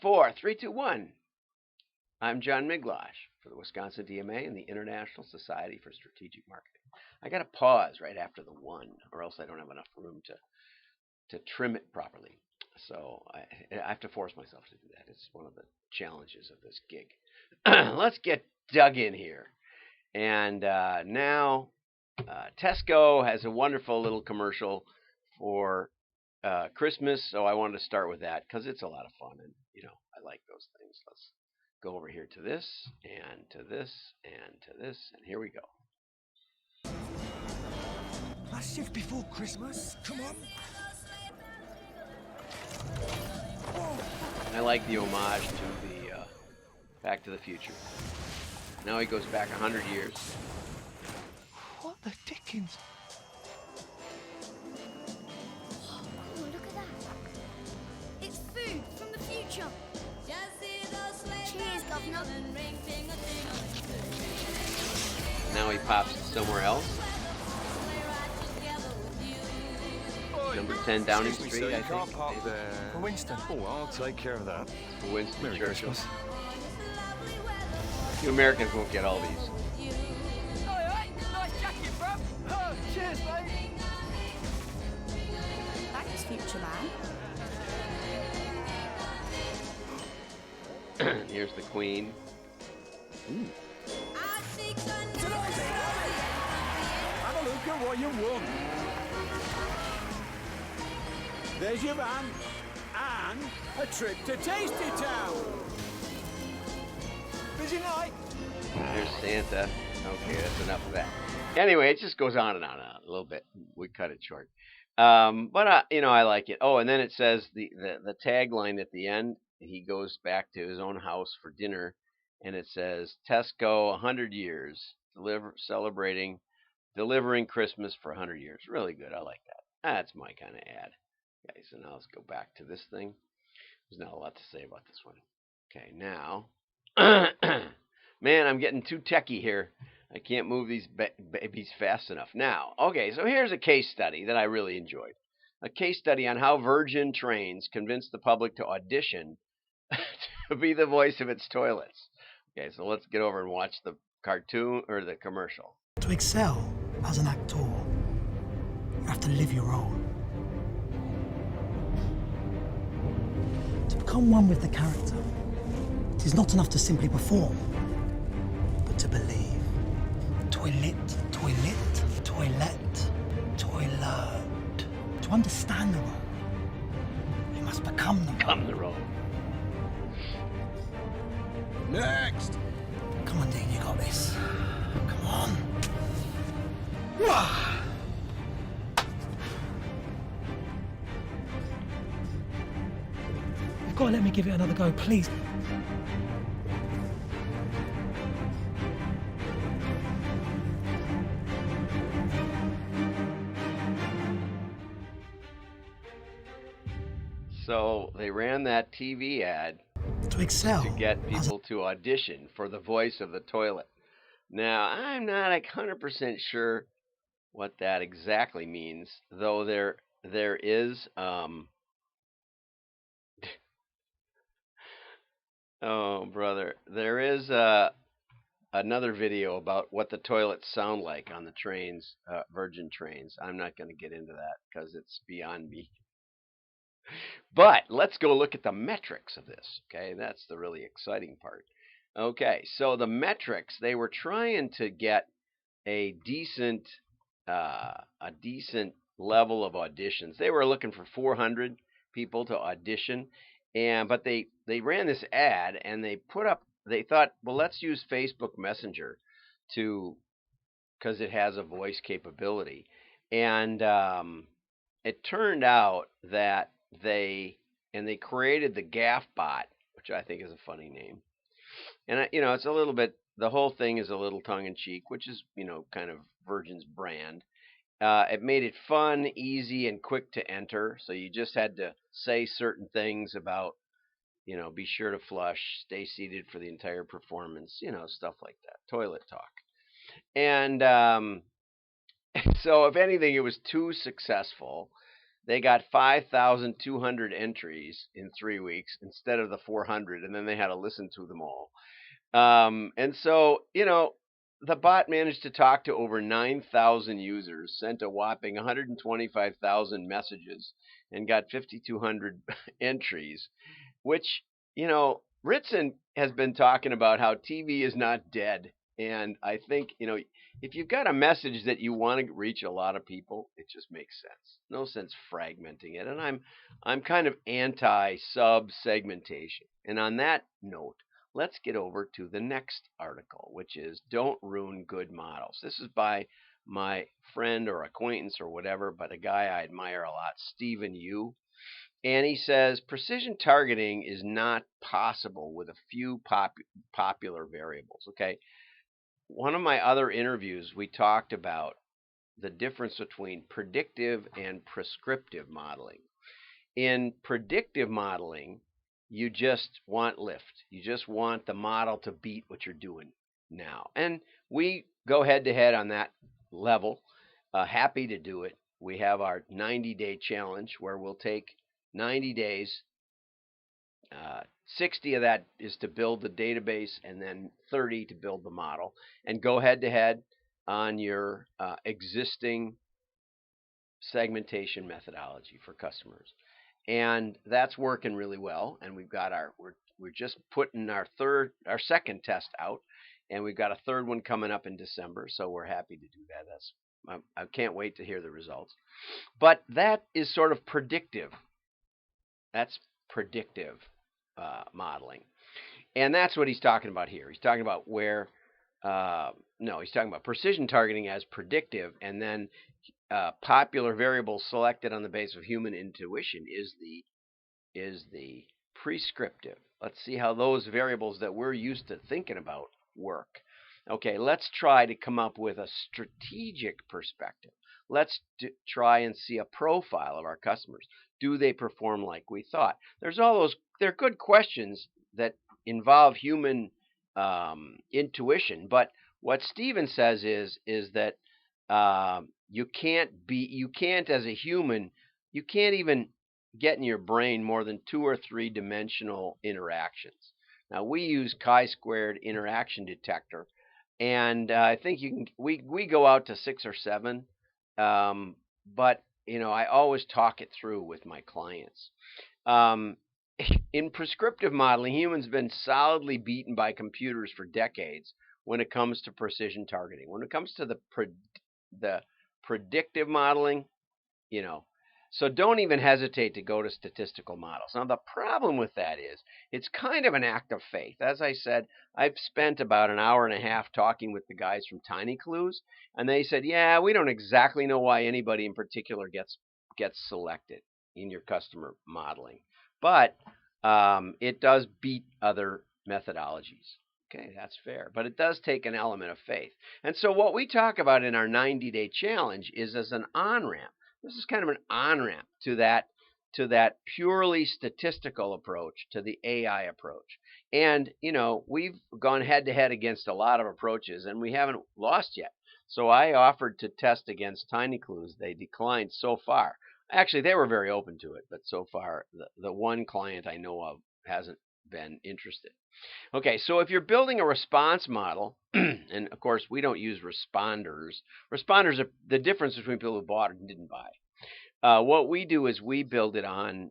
4, 3, 2, 1. I'm John Miglosh for the Wisconsin DMA and the International Society for Strategic Marketing. I got to pause right after the 1, or else I don't have enough room to trim it properly. So I have to force myself to do that. It's one of the challenges of this gig. Let's get dug in here. And now TESCO has a wonderful little commercial for Christmas, so I wanted to start with that because it's a lot of fun, and I like those things. Let's go over here to this, and to this, and to this, and here we go. Last shift before Christmas. Come on. I like the homage to the Back to the Future. Now he goes back 100 years. What the dickens? Oh, look at that. It's food from the future. Cheers, Governor. Now he pops somewhere else. Number 10 Downing Street, I think. Park there. For Winston. Oh, I'll take care of that. For Winston Merry Churchill. Christmas. You Americans won't get all these. Nice jacket, bruv. Oh, cheers, mate. Thanks, future man. Here's the Queen. Ooh. Have a look at what you won. There's your van and a trip to Tasty Town. Busy night. There's Santa. Okay, that's enough of that. Anyway, it just goes on and on and on a little bit. We cut it short. But I like it. Oh, and then it says the tagline at the end. He goes back to his own house for dinner, and it says TESCO 100 years, delivering Christmas for 100 years. Really good. I like that. That's my kind of ad. Okay, so now let's go back to this thing. There's not a lot to say about this one. Okay, now, man, I'm getting too techie here. I can't move these babies fast enough. Now, okay, so here's a case study that I really enjoyed. A case study on how Virgin Trains convinced the public to audition to be the voice of its toilets. Okay, so let's get over and watch the cartoon or the commercial. To excel as an actor, you have to live your role. To become one with the character, it is not enough to simply perform, but to believe. Toilet, toilet, toilet, toilet. To understand the role, you must become the role. Become the role. Next. Come on, Dean, you got this. Come on. Wah! You've got to let me give it another go, please. So they ran that TV ad To excel to get as people to audition for the voice of the toilet. Now, I'm not 100% sure what that exactly means, though there is oh brother, there is another video about what the toilets sound like on the trains, Virgin trains. I'm not going to get into that because it's beyond me. But let's go look at the metrics of this. Okay, that's the really exciting part. Okay, so the metrics, they were trying to get a decent level of auditions. They were looking for 400 people to audition, but they ran this ad and they thought, well, let's use Facebook Messenger because it has a voice capability, and it turned out that they created the Gaff bot, which I think is a funny name. And it's a little bit, the whole thing is a little tongue in cheek, which is kind of Virgin's brand. It made it fun, easy, and quick to enter. So you just had to say certain things about, be sure to flush, stay seated for the entire performance, stuff like that, toilet talk. And so if anything, it was too successful. they got 5,200 entries in 3 weeks instead of the 400, and then they had to listen to them all. And so, the bot managed to talk to over 9,000 users, sent a whopping 125,000 messages, and got 5,200 entries, which, Ritson has been talking about how TV is not dead. And I think, if you've got a message that you want to reach a lot of people, it just makes sense. No sense fragmenting it. And I'm kind of anti sub segmentation. And on that note, let's get over to the next article, which is Don't Ruin Good Models. This is by my friend or acquaintance or whatever, but a guy I admire a lot, Stephen Yu. And he says precision targeting is not possible with a few popular variables. Okay. One of my other interviews, we talked about the difference between predictive and prescriptive modeling. In predictive modeling, you just want lift. You just want the model to beat what you're doing now. And we go head to head on that level. Happy to do it. We have our 90-day challenge where we'll take 90 days. 60 of that is to build the database, and then 30 to build the model, and go head to head on your existing segmentation methodology for customers. And that's working really well. And we've got we're just putting our second test out, and we've got a third one coming up in December. So we're happy to do that. I can't wait to hear the results. But that is sort of predictive. That's predictive modeling. And that's what he's talking about here. He's talking about he's talking about precision targeting as predictive, and then popular variables selected on the basis of human intuition is the prescriptive. Let's see how those variables that we're used to thinking about work. Okay, let's try to come up with a strategic perspective. Let's try and see a profile of our customers. Do they perform like we thought? They're good questions that involve human intuition. But what Steven says is that you can't as a human, you can't even get in your brain more than 2 or 3 dimensional interactions. Now we use chi-squared interaction detector, and I think we go out to 6 or 7, but I always talk it through with my clients. In prescriptive modeling, humans have been solidly beaten by computers for decades when it comes to precision targeting. When it comes to the predictive modeling, so don't even hesitate to go to statistical models. Now, the problem with that is it's kind of an act of faith. As I said, I've spent about an hour and a half talking with the guys from Tiny Clues, and they said, yeah, we don't exactly know why anybody in particular gets selected in your customer modeling. But it does beat other methodologies. Okay, that's fair. But it does take an element of faith. And so what we talk about in our 90-day challenge is as an on-ramp. This is kind of an on-ramp to that purely statistical approach, to the AI approach. And, we've gone head-to-head against a lot of approaches, and we haven't lost yet. So I offered to test against Tiny Clues. They declined so far. Actually, they were very open to it, but so far, the one client I know of hasn't been interested. Okay, so if you're building a response model, and of course we don't use responders. Responders are the difference between people who bought and didn't buy. What we do is we build it on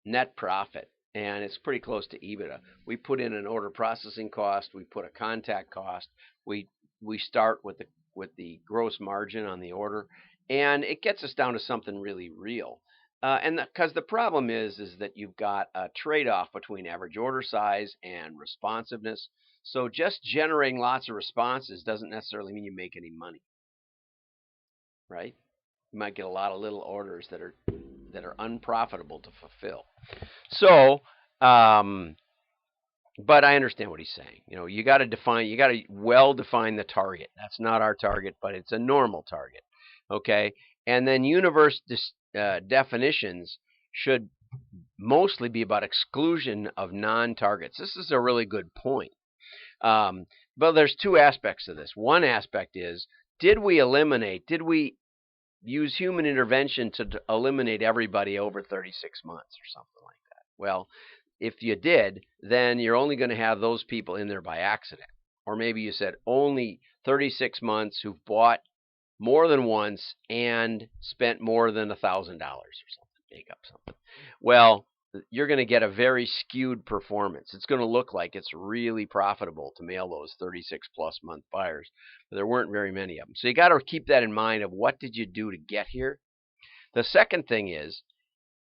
net profit, and it's pretty close to EBITDA. We put in an order processing cost, we put a contact cost, we start with the gross margin on the order, and it gets us down to something really real. And because the problem is that you've got a trade-off between average order size and responsiveness. So just generating lots of responses doesn't necessarily mean you make any money, right? You might get a lot of little orders that are unprofitable to fulfill. So, but I understand what he's saying. You got to well define the target. That's not our target, but it's a normal target. Okay, and then universe definitions should mostly be about exclusion of non-targets. This is a really good point. But there's 2 aspects to this. One aspect is, did we use human intervention to eliminate everybody over 36 months or something like that. Well, if you did, then you're only going to have those people in there by accident. Or maybe you said only 36 months who've bought more than once and spent more than $1,000 or something. Make up something. Well, you're going to get a very skewed performance. It's going to look like it's really profitable to mail those 36 plus month buyers, but there weren't very many of them. So you got to keep that in mind of what did you do to get here. The second thing is,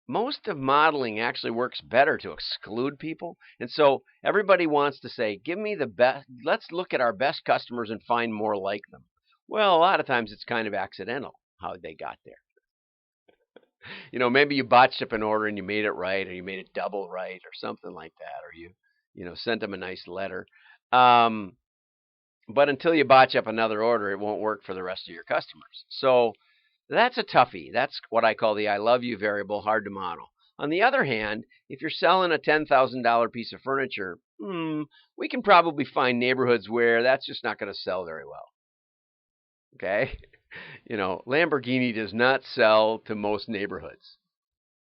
most of modeling actually works better to exclude people. And so everybody wants to say, give me the best, let's look at our best customers and find more like them. Well, a lot of times it's kind of accidental how they got there. Maybe you botched up an order and you made it right, or you made it double right, or something like that, or you sent them a nice letter. But until you botch up another order, it won't work for the rest of your customers. So that's a toughie. That's what I call the I love you variable, hard to model. On the other hand, if you're selling a $10,000 piece of furniture, we can probably find neighborhoods where that's just not going to sell very well. Okay? Lamborghini does not sell to most neighborhoods.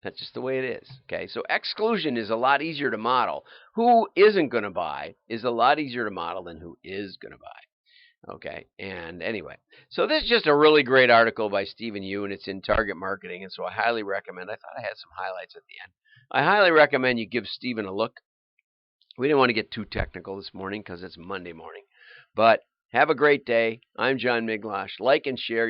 That's just the way it is. Okay, so exclusion is a lot easier to model. Who isn't going to buy is a lot easier to model than who is going to buy. Okay, and anyway, so this is just a really great article by Stephen Yu, and it's in Target Marketing, and so I highly recommend. I thought I had some highlights at the end. I highly recommend you give Stephen a look. We didn't want to get too technical this morning because it's Monday morning, but have a great day. I'm John Miglosh. Like and share.